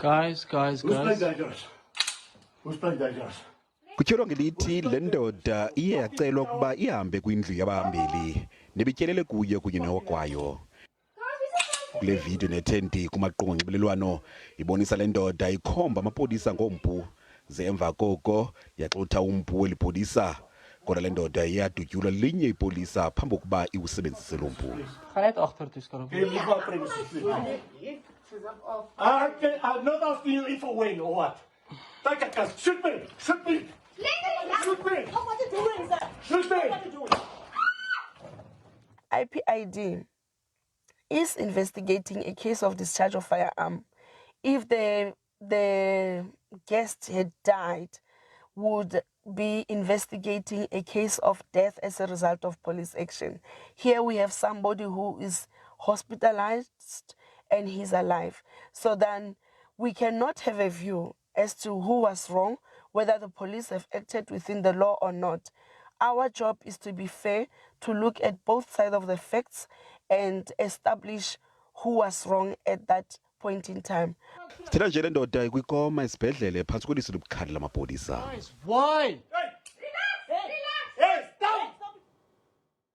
Guys. Kutyholwa ngelithi lendoda iye yacelwa ukuba ihambe kwindlu yabahambeli nebityelele kuye kunye nowakwayo. Kule video nethendi kumaqonga onxibelelwano ibonisa lendoda ikhomba amapolisa ngompu ze emva koko yaxutha umpu welipolisa kodwa lendoda iyadutyulwa linye ipolisa phambi kokuba iwusebenzise lo mpu. I'm not asking you if or when or what. Shoot me! Shoot me! Shoot me! What are you doing, sir? Shoot me! What are you doing? i-IPID is investigating a case of discharge of firearm. If the guest had died, would be investigating a case of death as a result of police action. Here we have somebody who is hospitalized and he's alive. So then we cannot have a view as to who was wrong, whether the police have acted within the law or not. Our job is to be fair, to look at both sides of the facts and establish who was wrong at that point in time. Sithela nje lendoda ikwikoma isibhedlele phantsi kwelisi lobukhali lamapolisa. Why?